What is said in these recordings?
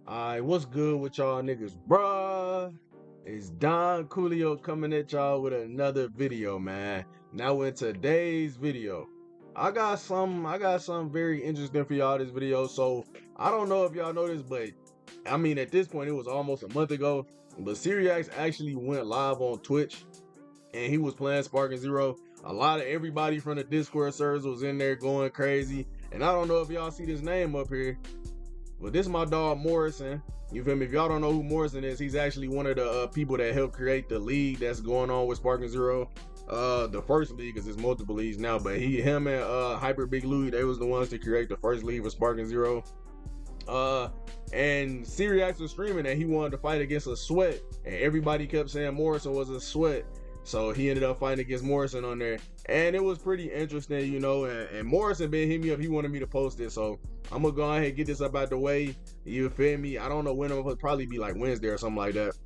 Alright, what's good with y'all niggas, bruh? It's Don Coolio coming at y'all with another video, man. Now in today's video, I got something very interesting for y'all this video. So I don't know if y'all know this, but I mean at this point it was almost a month ago. But SeeReax actually went live on Twitch and he was playing Sparking Zero. A lot of everybody from the Discord servers was in there going crazy. And I don't know if y'all see this name up here. But this is my dog Morrison. You feel me? If y'all don't know who Morrison is, he's actually one of the people that helped create the league that's going on with Sparking Zero. The first league, because there's multiple leagues now, but him and Hyper Big Louie, they was the ones to create the first league for Sparking Zero. And SeeReax was streaming that he wanted to fight against a sweat, and everybody kept saying Morrison was a sweat. So he ended up fighting against Morrison on there. And it was pretty interesting, you know, and Morrison been hitting me up. He wanted me to post it. So I'm going to go ahead and get this up out the way. You feel me? I don't know when it'll probably be like Wednesday or something like that.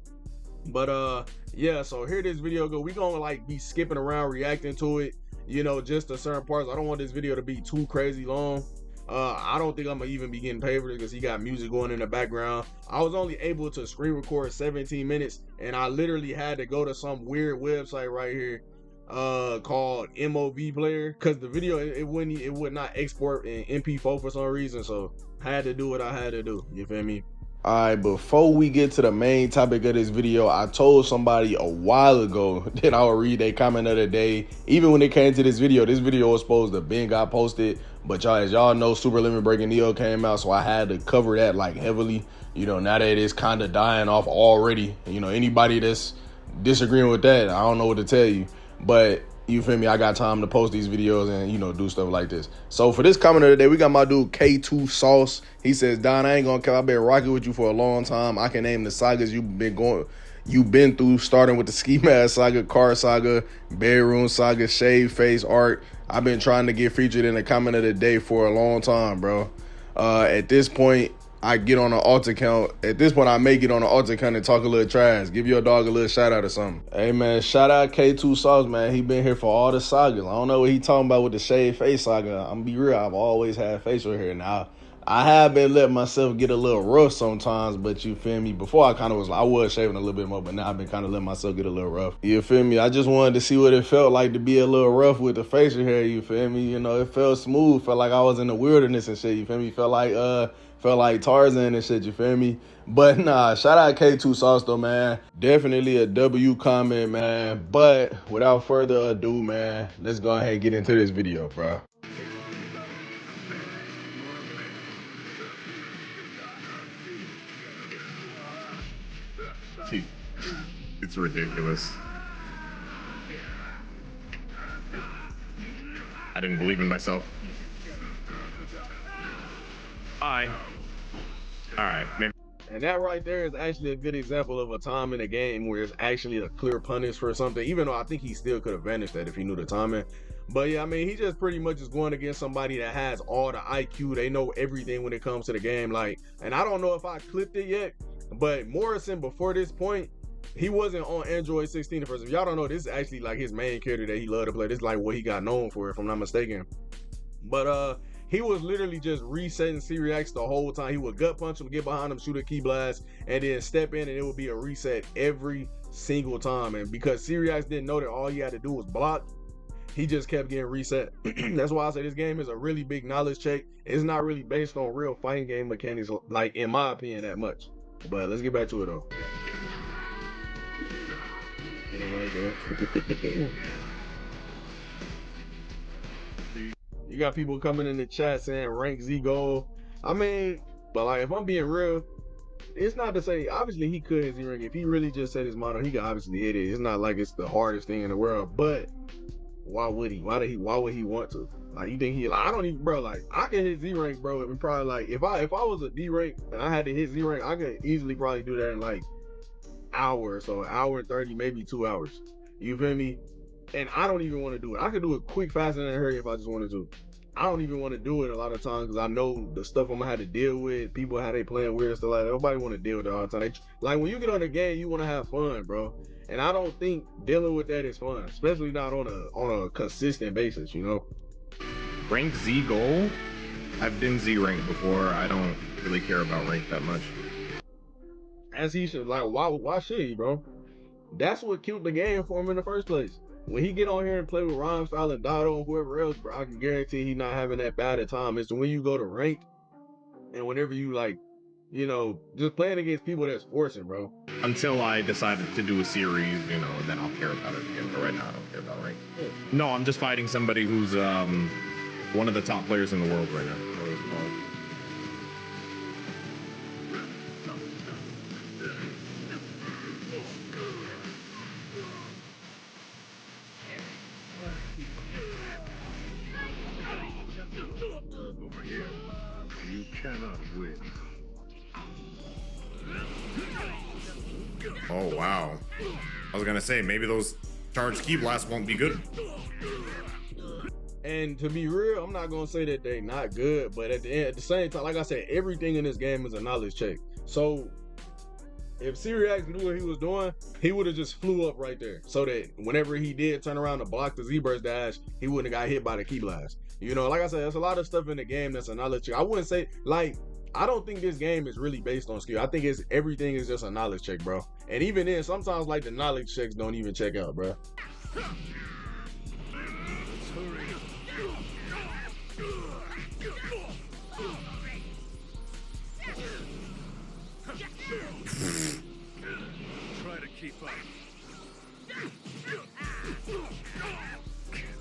But yeah, so here this video go. We gonna like be skipping around reacting to it, you know, just to certain parts. I don't want this video to be too crazy long. I don't think I'm gonna even be getting paid for this because he got music going in the background. I was only able to screen record 17 minutes, and I literally had to go to some weird website right here called MOV Player, because the video it would not export in MP4 for some reason. So I had to do what I had to do. You feel me? Alright, before we get to the main topic of this video, I told somebody a while ago that I would read their comment of the day. Even when it came to this video was supposed to been got posted, but y'all, as y'all know, Super Limit Breaking Neo came out, so I had to cover that like heavily. You know, now that it's kind of dying off already. You know, anybody that's disagreeing with that, I don't know what to tell you. But you feel me? I got time to post these videos and, you know, do stuff like this. So for this comment of the day, we got my dude K2 Sauce. He says, Don, I ain't gonna care. I've been rocking with you for a long time. I can name the sagas you've been through, starting with the Ski Mask Saga, Car Saga, Bedroom Saga, Shave Face Art. I've been trying to get featured in the comment of the day for a long time, bro. At this point, I get on an alt account. At this point, I may get on an alt account and talk a little trash. Give your dog a little shout out or something. Hey, man, shout out K2 Sauce, man. He been here for all the sagas. I don't know what he talking about with the Shave Face Saga. I'm gonna be real. I've always had facial hair. Now, I have been letting myself get a little rough sometimes, but you feel me? Before I was shaving a little bit more, but now I've been kind of letting myself get a little rough. You feel me? I just wanted to see what it felt like to be a little rough with the facial hair, you feel me? You know, it felt smooth, felt like I was in the wilderness and shit, you feel me? Felt like Tarzan and shit, you feel me? But nah, shout out K2 Sauce though, man. Definitely a W comment, man. But without further ado, man, let's go ahead and get into this video, bro. It's ridiculous. I didn't believe in myself. Alright, maybe. And that right there is actually a good example of a time in a game where it's actually a clear punish for something, even though I think he still could have vanished that if he knew the timing. But yeah, I mean, he just pretty much is going against somebody that has all the IQ. They know everything when it comes to the game. Like, and I don't know if I clipped it yet, but Morrison, before this point, he wasn't on Android 16 at first. If y'all don't know, this is actually like his main character that he loved to play. This is like what he got known for, if I'm not mistaken. But he was literally just resetting SeeReax the whole time. He would gut punch him, get behind him, shoot a key blast, and then step in, and it would be a reset every single time. And because SeeReax didn't know that all he had to do was block, he just kept getting reset. That's why I say this game is a really big knowledge check. It's not really based on real fighting game mechanics, like in my opinion, that much. But let's get back to it though. You got people coming in the chat saying rank Z goal. I mean, but like if I'm being real, it's not to say obviously he could hit Z rank. If he really just set his motto, he could obviously hit it. It's not like it's the hardest thing in the world, but why would he? Why would he want to? Like, you think he like, I don't even, bro, like I can hit Z rank, bro, and probably like if I was a D rank and I had to hit Z rank, I could easily probably do that in like hour, so an hour and 30, maybe 2 hours. You feel me? And I don't even want to do it. I could do it quick, fast, and in a hurry if I just wanted to. I don't even want to do it a lot of times because I know the stuff I'm gonna have to deal with. People how they playing weird stuff like that. Nobody want to deal with it all the time. Like when you get on the game, you want to have fun, bro. And I don't think dealing with that is fun, especially not on a consistent basis. You know. Rank Z goal? I've been Z rank before. I don't really care about rank that much. as he should. Like, why should he, bro? That's what killed the game for him in the first place. When he get on here and play with Ron Style and Dotto and whoever else, bro, I can guarantee he not having that bad a time. It's when you go to ranked and whenever you like, you know, just playing against people that's forcing, bro. Until I decided to do a series, you know, then I'll care about it again. But right now, I don't care about rank. Yeah. No, I'm just fighting somebody who's one of the top players in the world right now. Over here. You cannot win. Oh, wow. I was gonna say, maybe those charged key blasts won't be good. And to be real, I'm not gonna say that they not good, but at the same time, like I said, everything in this game is a knowledge check. So if SeeReax knew what he was doing, he would have just flew up right there, so that whenever he did turn around to block the Z-Burst dash, he wouldn't have got hit by the key blast. You know, like I said, there's a lot of stuff in the game that's a knowledge check. I wouldn't say, like, I don't think this game is really based on skill. I think everything is just a knowledge check, bro. And even then, sometimes like the knowledge checks don't even check out, bro. Try to keep up.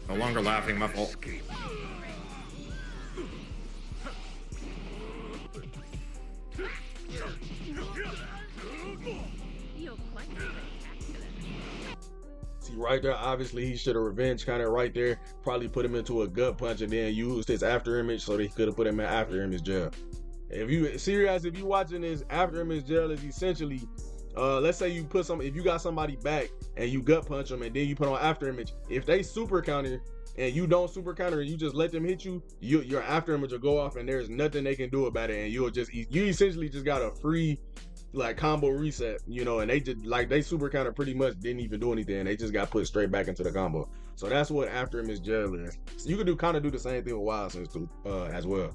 No longer laughing, my fault. See, right there, obviously he should have revenge kind of right there. Probably put him into a gut punch and then used his after image so that he could have put him in after image jail. If you watching this, after image jail is essentially, let's say you put if you got somebody back and you gut punch them and then you put on after image. If they super counter and you don't super counter and you just let them hit you, your after image will go off and there's nothing they can do about it, and you essentially just got a free like combo reset, you know, and they just like they super counter pretty much didn't even do anything. They just got put straight back into the combo. So that's what after image jail is. So you could kind of do the same thing with Wild Sense too, as well.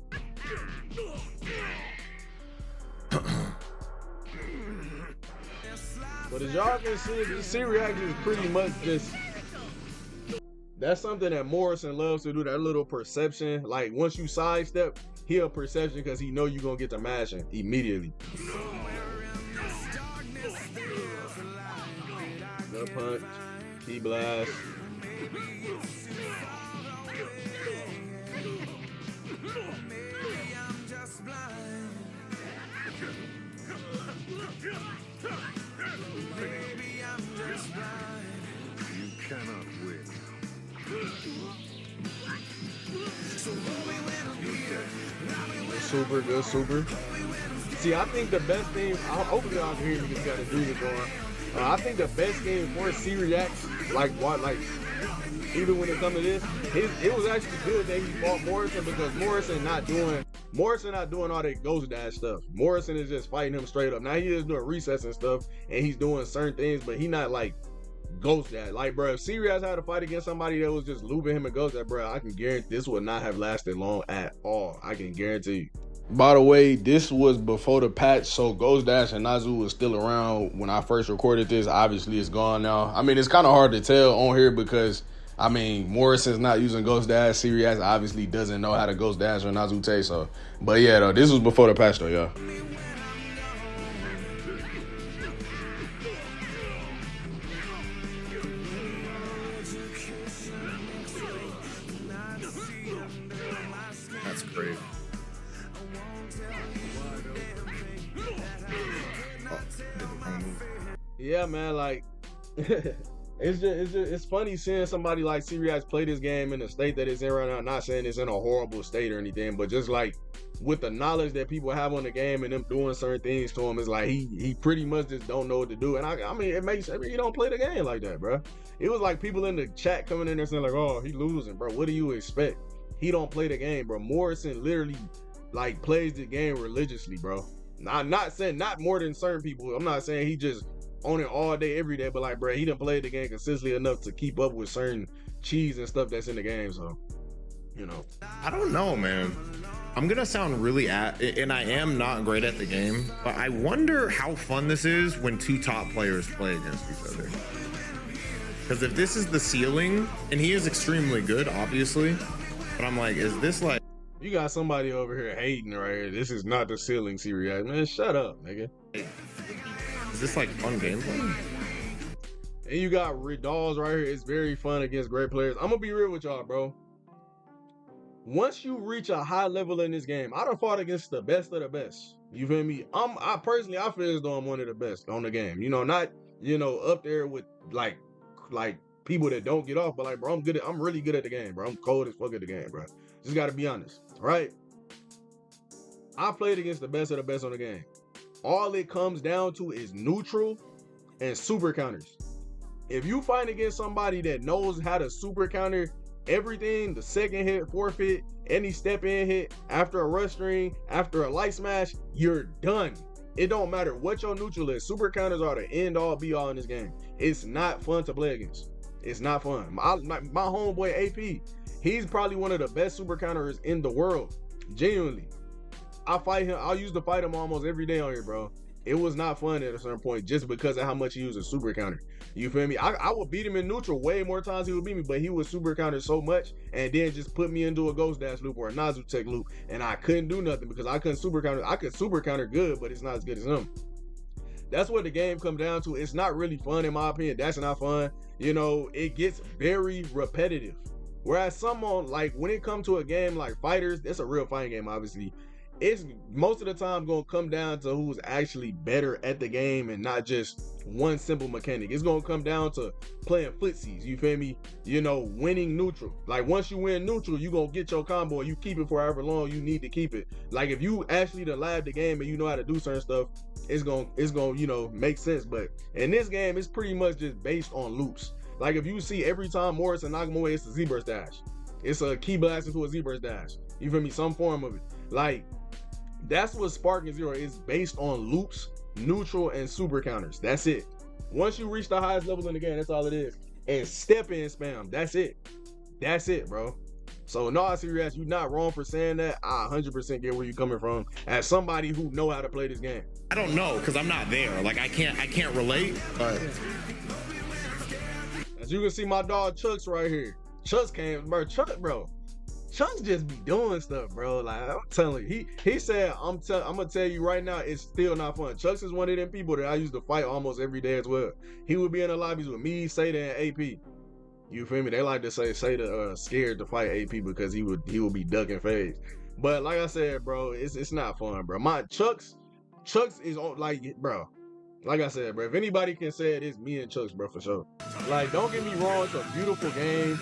But as y'all can see, SeeReax is pretty much just, that's something that Morrison loves to do, that little perception. Like once you sidestep, he'll perception because he know you're gonna get to mashing immediately. Gut punch, key blast. You cannot win. Super good, super. See, I think the best thing, hopefully y'all can hear me, just gotta do this going. I think the best game for SeeReax, like even when it comes to this, it was actually good that he fought Morrison, because Morrison not doing all that ghost dash stuff. Morrison is just fighting him straight up. Now he is doing resets and stuff, and he's doing certain things, but he not like ghost dash. Like, bro, if SeeReax had to fight against somebody that was just looping him and ghost dash, bro, I can guarantee this would not have lasted long at all. I can guarantee you. By the way, this was before the patch, so Ghost Dash and Nazu was still around when I first recorded this. Obviously, it's gone now. I mean, it's kind of hard to tell on here because, I mean, Morrison's not using Ghost Dash. SeeReax obviously doesn't know how to Ghost Dash or Nazute, so. But yeah, though, this was before the patch, though, y'all. That's great. Yeah, man, like it's funny seeing somebody like SeeReax play this game in the state that it's in right now. I'm not saying it's in a horrible state or anything, but just like with the knowledge that people have on the game and them doing certain things to him, it's like he pretty much just don't know what to do. And I mean, it makes, I mean, you don't play the game like that, bro. It was like people in the chat coming in there saying like, oh, he losing, bro. What do you expect? He don't play the game, bro. Morrison literally like plays the game religiously, bro. I'm not saying not more than certain people. I'm not saying he just on it all day, every day, but like, bro, he done played the game consistently enough to keep up with certain cheese and stuff that's in the game. So, you know, I don't know, man. I'm gonna sound really and I am not great at the game, but I wonder how fun this is when two top players play against each other. Because if this is the ceiling, and he is extremely good, obviously, but I'm like, is this like... You got somebody over here hating right here. This is not the ceiling, SeeReax. Man, shut up, nigga. Is this like fun gameplay? And you got dolls right here. It's very fun against great players. I'm gonna be real with y'all, bro. Once you reach a high level in this game, I done fought against the best of the best. You feel me? I personally, I feel as though I'm one of the best on the game. You know, not, you know, up there with like people that don't get off, but like, bro, I'm really good at the game, bro. I'm cold as fuck at the game, bro. Just gotta be honest, right? I played against the best of the best on the game. All it comes down to is neutral and super counters. If you fight against somebody that knows how to super counter everything, the second hit, forfeit, any step in hit, after a rush string, after a light smash, you're done. It don't matter what your neutral is. Super counters are the end all be all in this game. It's not fun to play against. It's not fun. My homeboy AP, he's probably one of the best super counterers in the world. Genuinely. I fight him. I used to fight him almost every day on here, bro. It was not fun at a certain point just because of how much he used a super counter. You feel me? I would beat him in neutral way more times he would beat me, but he would super counter so much and then just put me into a ghost dash loop or a Nazu tech loop, and I couldn't do nothing because I couldn't super counter. I could super counter good, but it's not as good as him. That's what the game comes down to. It's not really fun in my opinion. That's not fun. You know, it gets very repetitive. Whereas someone, like, when it comes to a game like Fighters, it's a real fighting game, obviously. It's most of the time gonna come down to who's actually better at the game and not just one simple mechanic. It's gonna come down to playing footsies, you feel me? You know, winning neutral. Like, once you win neutral, you gonna get your combo and you keep it for however long you need to keep it. Like, if you actually lab the game and you know how to do certain stuff, it's gonna you know, make sense. But in this game, it's pretty much just based on loops. Like, if you see every time Morrison knock him away, it's a Z-burst dash. It's a key blast into a Z-burst dash. You feel me? Some form of it. Like, that's what Spark and Zero is based on: loops, neutral, and super counters. That's it. Once you reach the highest levels in the game, that's all it is. And step in spam. That's it. That's it, bro. So no, SeeReax, you're not wrong for saying that. I 100% get where you're coming from as somebody who know how to play this game. I don't know, because I'm not there. Like, I can't relate, but as you can see, my dog Chuks right here. Chuks came, bro. Chuks just be doing stuff, bro. Like, I'm telling you, he said, I'm gonna tell you right now, it's still not fun. Chuks is one of them people that I used to fight almost every day as well. He would be in the lobbies with me, Seda, and AP. You feel me? They like to say Seda scared to fight AP because he would be ducking phase. But like I said, bro, it's not fun, bro. My Chuks is on, like, bro. Like I said, bro, if anybody can say it, it's me and Chuks, bro, for sure. Like, don't get me wrong, it's a beautiful game.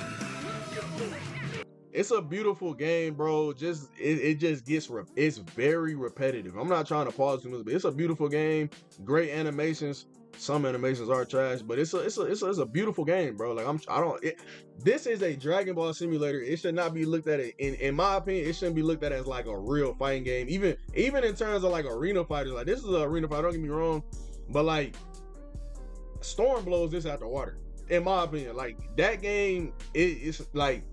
It's a beautiful game, bro. Just it just gets it's very repetitive. I'm not trying to pause too much, but it's a beautiful game. Great animations. Some animations are trash, but it's a beautiful game, bro. Like, this is a Dragon Ball simulator. It should not be looked at in my opinion. It shouldn't be looked at as like a real fighting game. Even in terms of like arena fighters. Like, this is an arena fighter. Don't get me wrong, but like, Storm blows this out the water. In my opinion, like, that game, it's like,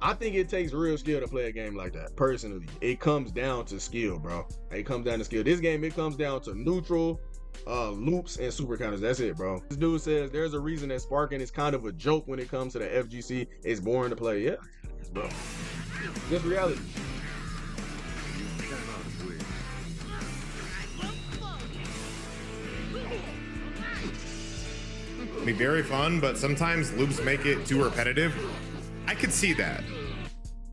I think it takes real skill to play a game like that. Personally, it comes down to skill, bro. It comes down to skill. This game, it comes down to neutral, loops, and super counters. That's it, bro. This dude says there's a reason that Sparking is kind of a joke when it comes to the FGC. It's boring to play. Yeah, bro. Just reality. be very fun, but sometimes loops make it too repetitive. I could see that.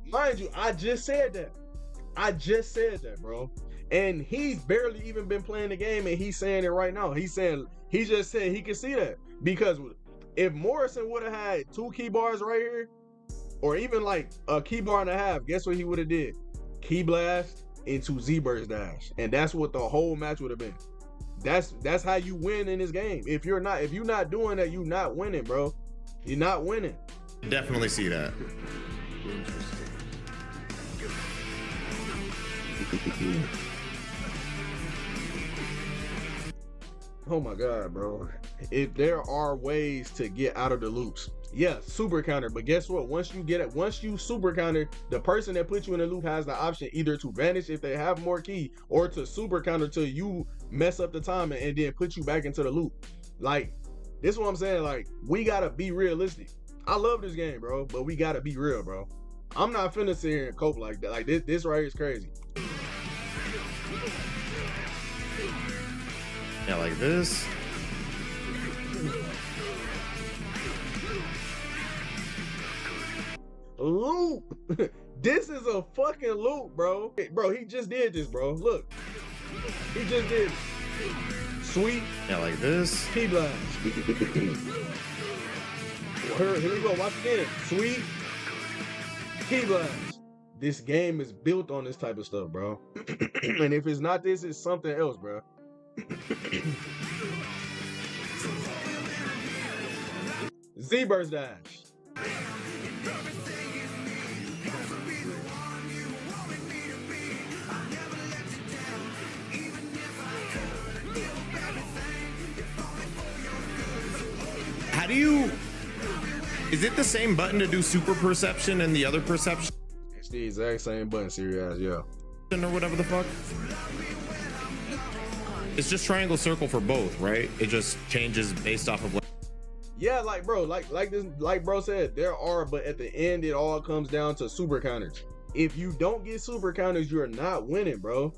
Mind you, I just said that, bro. And he's barely even been playing the game, and he's saying it right now. He just said he could see that. Because if Morrison would have had 2 key bars right here, or even like a key bar and a half, guess what he would have did? Key blast into Z-burst dash. And that's what the whole match would have been. That's how you win in this game. If you're not doing that, you're not winning, bro. You're not winning. Definitely see that. Oh my god, bro. If there are ways to get out of the loops, yeah, super counter. But guess what? Once you super counter, the person that put you in the loop has the option either to vanish if they have more key, or to super counter till you mess up the timing and then put you back into the loop. Like, this is what I'm saying. Like, we gotta be realistic. I love this game, bro, but we gotta be real, bro. I'm not finna sit here and cope like that. Like, this right here is crazy. Yeah, like this. Loop. This is a fucking loop, bro. Bro, he just did this, bro. Look. He just did it. Sweet. Yeah, like this. P-blind. Here we go. Watch again. Sweet. P-blinds. This game is built on this type of stuff, bro. And if it's not this, it's something else, bro. Z-burst dash. How do you... Is it the same button to do super perception and the other perception? It's the exact same button, SeeReax, yeah. Or whatever the fuck? It's just triangle circle for both, right? It just changes based off of what... Yeah, like bro, like bro said, there are, but at the end it all comes down to super counters. If you don't get super counters, you're not winning, bro.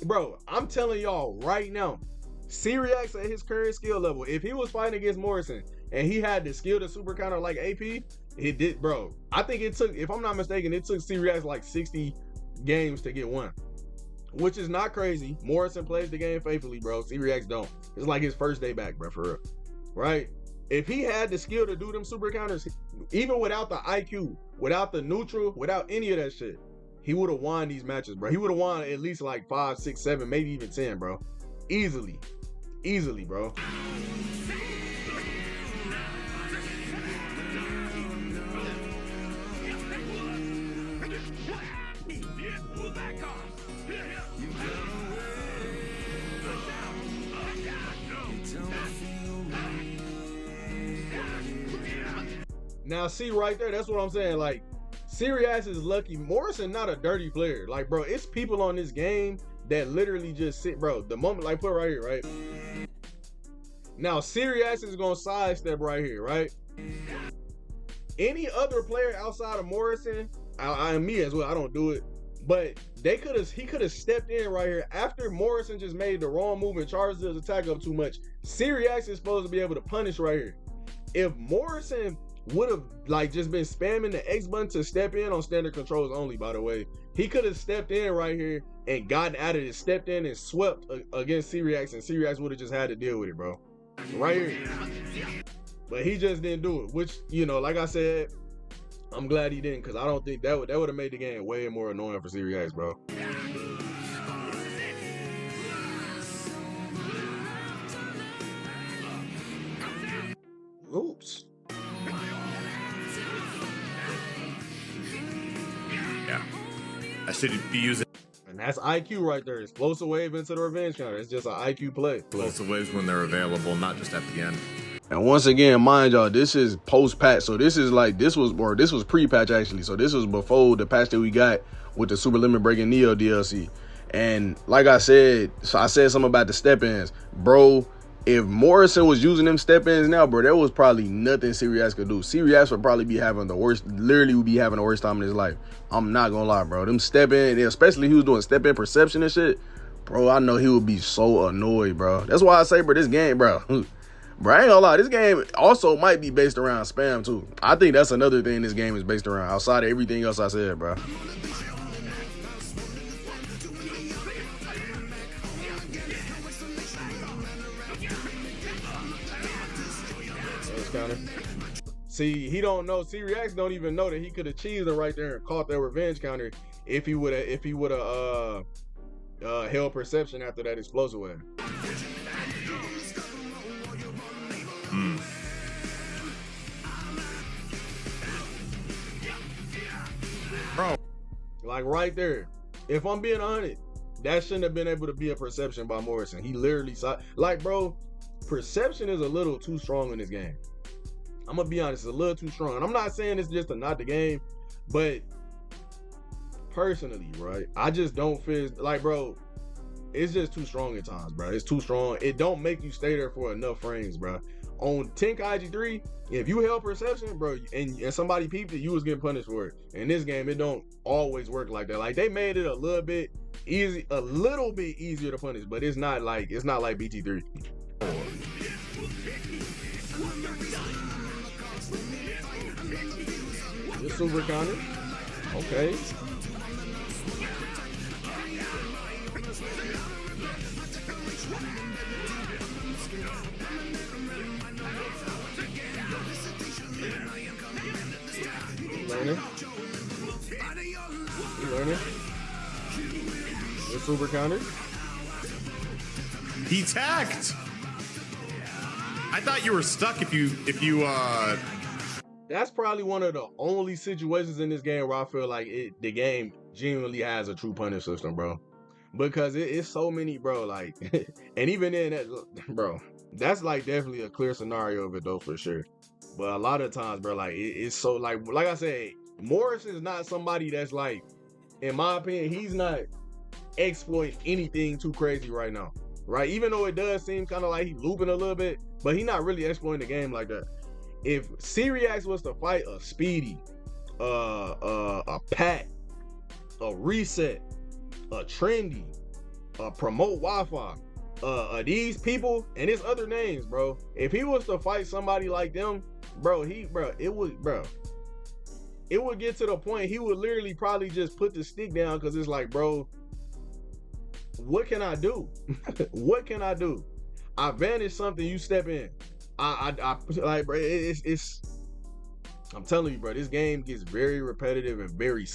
Bro, I'm telling y'all right now, SeeReax at his current skill level, if he was fighting against Morrison and he had the skill to super counter like AP, it did, bro. I think it took, if I'm not mistaken, it took SeeReax like 60 games to get one, which is not crazy. Morrison plays the game faithfully, bro. SeeReax don't. It's like his first day back, bro, for real. Right? If he had the skill to do them super counters, even without the IQ, without the neutral, without any of that shit, he would have won these matches, bro. He would have won at least like 5, 6, 7, maybe even 10, bro. Easily. Easily, bro. Now, see right there, that's what I'm saying. Like, SeeReax is lucky. Morrison not a dirty player. Like, bro, it's people on this game that literally just sit, bro. The moment, like, put right here, right? Now, SeeReax is gonna sidestep right here, right? Any other player outside of Morrison, I me as well, I don't do it, but he could have stepped in right here after Morrison just made the wrong move and charged his attack up too much. SeeReax is supposed to be able to punish right here. If Morrison would have like just been spamming the X button to step in on standard controls only, by the way, he could have stepped in right here and gotten out of it, stepped in and swept against SeeReax, and SeeReax would have just had to deal with it, bro. Right here. But he just didn't do it, which, you know, like I said, I'm glad he didn't, because I don't think that would have made the game way more annoying for SeeReax, bro. Oops. Yeah. I should be using... And that's IQ right there. Explosive wave into the revenge counter. It's just an IQ play. Explosive waves when they're available, not just at the end. And once again, mind y'all, this is post-patch. So this is like, this was pre-patch actually. So this was before the patch that we got with the Super Limit Breaking Neo DLC. And like I said, so I said something about the step-ins. Bro, if Morrison was using them step-ins now, bro, there was probably nothing SeeReax could do. SeeReax would probably be having the worst, literally would be having the worst time in his life. I'm not gonna lie, bro. Them step-in, especially if he was doing step-in perception and shit, bro, I know he would be so annoyed, bro. That's why I say, bro, this game, bro, bro, I ain't gonna lie, this game also might be based around spam, too. I think that's another thing this game is based around, outside of everything else I said, bro. See, he don't know. SeeReax don't even know that he could have cheesed him right there and caught that revenge counter if he would have held perception after that explosive wave. Bro, like right there. If I'm being 100, that shouldn't have been able to be a perception by Morrison. He literally saw, like, bro, perception is a little too strong in this game. I'm gonna be honest, it's a little too strong. And I'm not saying it's just to not the game, but personally, right, I just don't feel like, bro, it's just too strong at times, bro. It's too strong. It don't make you stay there for enough frames, bro. On Tink IG3, if you held perception, bro, and somebody peeped it, you was getting punished for it. In this game, it don't always work like that. Like, they made it a little bit easier to punish, but it's not like BT3. This super counter. Okay. Learning. The super counter. He tacked. I thought you were stuck if you That's probably one of the only situations in this game where I feel like the game genuinely has a true punish system, bro. Because it's so many, bro, like, and even then, bro, that's like definitely a clear scenario of it though, for sure. But a lot of times, bro, like, it's so, like I said, Morris is not somebody that's, like, in my opinion, he's not exploiting anything too crazy right now, right? Even though it does seem kind of like he's looping a little bit, but he's not really exploiting the game like that. If SeeReax was to fight a Speedy, a Pat, a Reset, a Trendy, a Promote Wi-Fi, these people and his other names, bro, if he was to fight somebody like them, bro, it would get to the point he would literally probably just put the stick down, because it's like, bro, what can I do? What can I do? I vanish something, you step in. I like, bro, it's I'm telling you, bro, this game gets very repetitive and very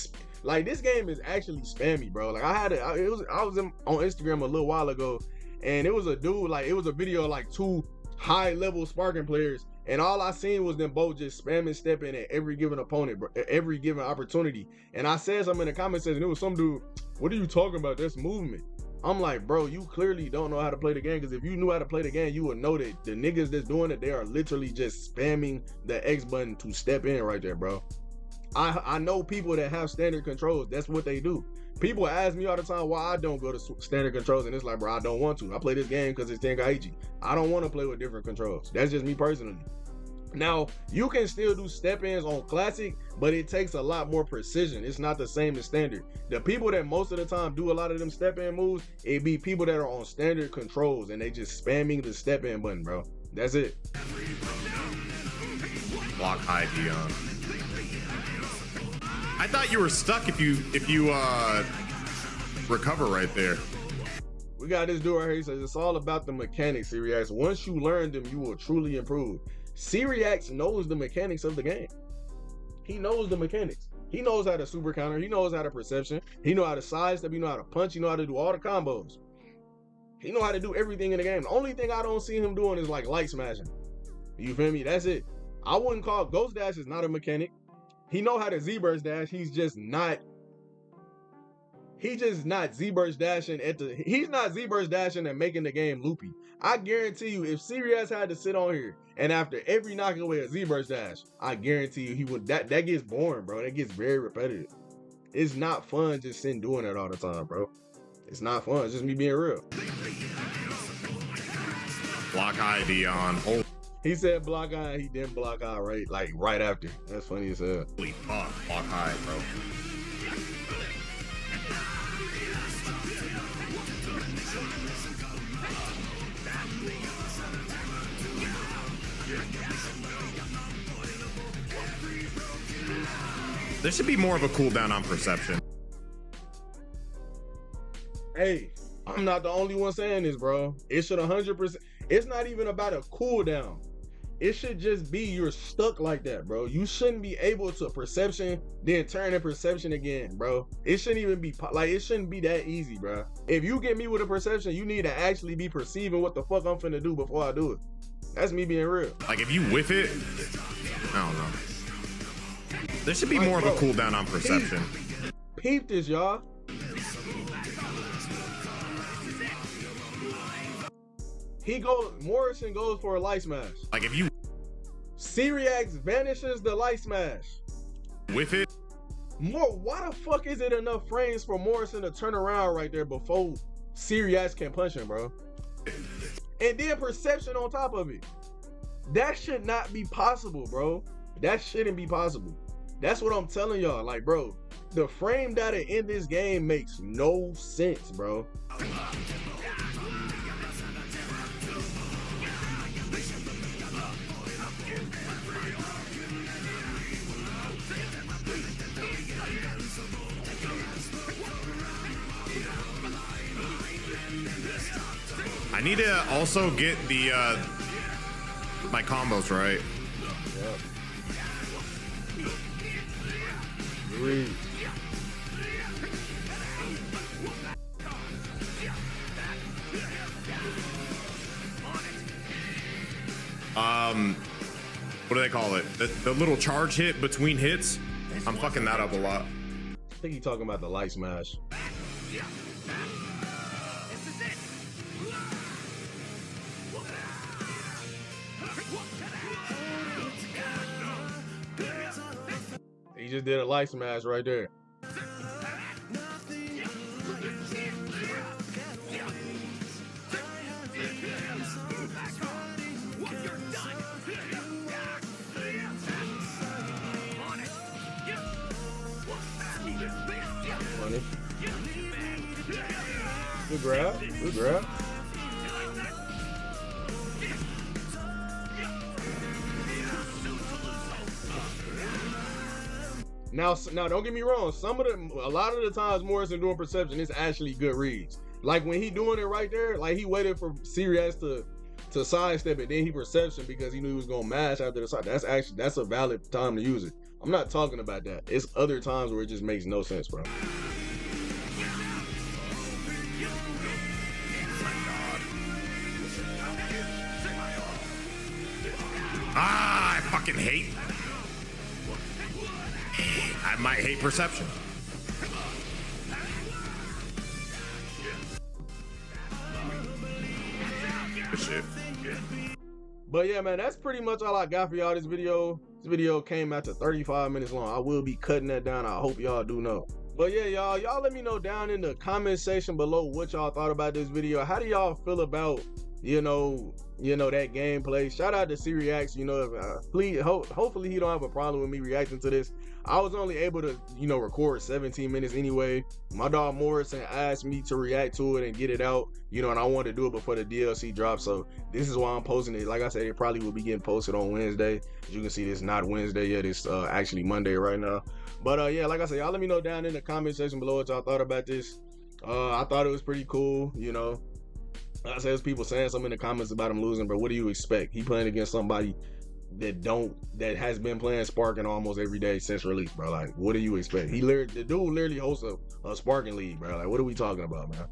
like, this game is actually spammy, bro. Like, I was on Instagram a little while ago, and it was a dude, like, it was a video of like two high level sparking players, and all I seen was them both just spamming stepping at every given opponent, bro, every given opportunity. And I said something in the comment section, it was some dude, what are you talking about? That's movement. I'm like, bro, you clearly don't know how to play the game, because if you knew how to play the game, you would know that the niggas that's doing it, they are literally just spamming the X button to step in right there, bro. I know people that have standard controls. That's what they do. People ask me all the time why I don't go to standard controls, and it's like, bro, I don't want to. I play this game because it's Tenkaichi. I don't want to play with different controls. That's just me personally. Now, you can still do step-ins on classic, but it takes a lot more precision. It's not the same as standard. The people that most of the time do a lot of them step-in moves, it be people that are on standard controls, and they just spamming the step-in button, bro. That's it. block high Dion. I thought you were stuck if you recover right there. We got this dude right here. He says it's all about the mechanics, SeeReax. Once you learn them, you will truly improve. SeeReax knows the mechanics of the game. He knows the mechanics. He knows how to super counter. He knows how to perception. He knows how to sidestep. He knows how to punch. He knows how to do all the combos. He knows how to do everything in the game. The only thing I don't see him doing is like light smashing. You feel me? That's it. I wouldn't call Ghost Dash is not a mechanic. He know how to Z-Burst Dash. He's not Z-Burst dashing he's not Z-Burst dashing and making the game loopy. I guarantee you, if SeeReax had to sit on here and after every knocking away a Z-Burst dash, I guarantee you he would, that gets boring, bro. That gets very repetitive. It's not fun just sitting doing that all the time, bro. It's not fun. It's just me being real. Block high Dion. Oh. He said block high, he didn't block high right after. That's funny as hell. Holy fuck, block high, bro. There should be more of a cooldown on perception. Hey, I'm not the only one saying this, bro. It should 100%. It's not even about a cooldown. It should just be you're stuck like that, bro. You shouldn't be able to perception, then turn in perception again, bro. It shouldn't even be, like, it shouldn't be that easy, bro. If you get me with a perception, you need to actually be perceiving what the fuck I'm finna do before I do it. That's me being real. Like, if you whiff it, I don't know. There should be more of a cooldown on perception. Peep this, y'all. Morrison goes for a light smash. Like if you SeeReax vanishes the light smash. whiff it. Why the fuck is it enough frames for Morrison to turn around right there before SeeReax can punch him, bro? And then perception on top of it. That should not be possible, bro. That shouldn't be possible. That's what I'm telling y'all. Like, bro, the frame data in this game makes no sense, bro. I need to also get the my combos right. Yep. What do they call it? The little charge hit between hits. I'm fucking that up a lot. I think he's talking about the light smash. He just did a light smash right there. Funny. Good grab. Good grab. Now, don't get me wrong. A lot of the times Morrison doing perception is actually good reads. Like when he doing it right there, like he waited for SeeReax to sidestep it, then he perception because he knew he was gonna mash after the side. That's a valid time to use it. I'm not talking about that. It's other times where it just makes no sense, bro. Ah, I fucking hate. I might hate perception. Good shit. But yeah, man, that's pretty much all I got for y'all this video. This video came out to 35 minutes long. I will be cutting that down. I hope y'all do know. But yeah, y'all let me know down in the comment section below what y'all thought about this video. How do y'all feel about, you know, that gameplay? Shout out to SeeReax. You know, please, hopefully he don't have a problem with me reacting to this. I was only able to, record 17 minutes anyway. My dog Morrison asked me to react to it and get it out, and I wanted to do it before the DLC drops. So this is why I'm posting it. Like I said, it probably will be getting posted on Wednesday. As you can see, it's not Wednesday yet. It's actually Monday right now. But yeah, like I said, y'all let me know down in the comment section below what y'all thought about this. I thought it was pretty cool, Like I said, there's people saying something in the comments about him losing, but what do you expect? He playing against somebody that has been playing Sparking almost every day since release, bro. Like, what do you expect? The dude literally hosts a Sparking league, bro. Like, what are we talking about, man?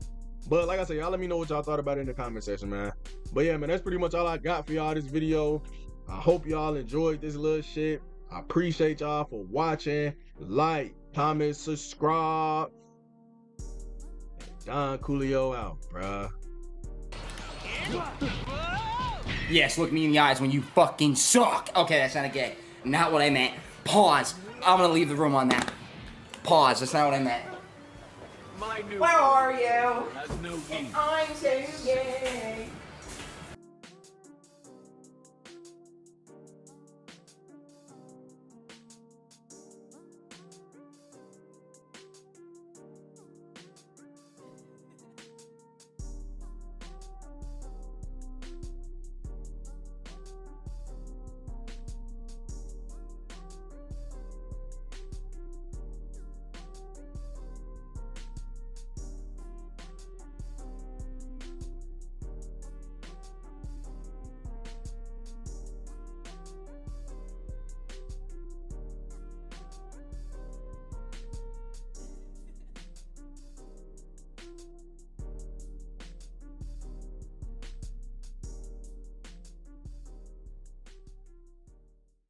But like I said, y'all let me know what y'all thought about it in the comment section, man. But yeah, man, that's pretty much all I got for y'all this video. I hope y'all enjoyed this little shit. I appreciate y'all for watching. Like, comment, subscribe. Don Coolio out, bruh. Yes, look me in the eyes when you fucking suck. Okay, that's not gay. Not what I meant. Pause. I'm gonna leave the room on that. Pause. That's not what I meant. Where are you? I'm so gay.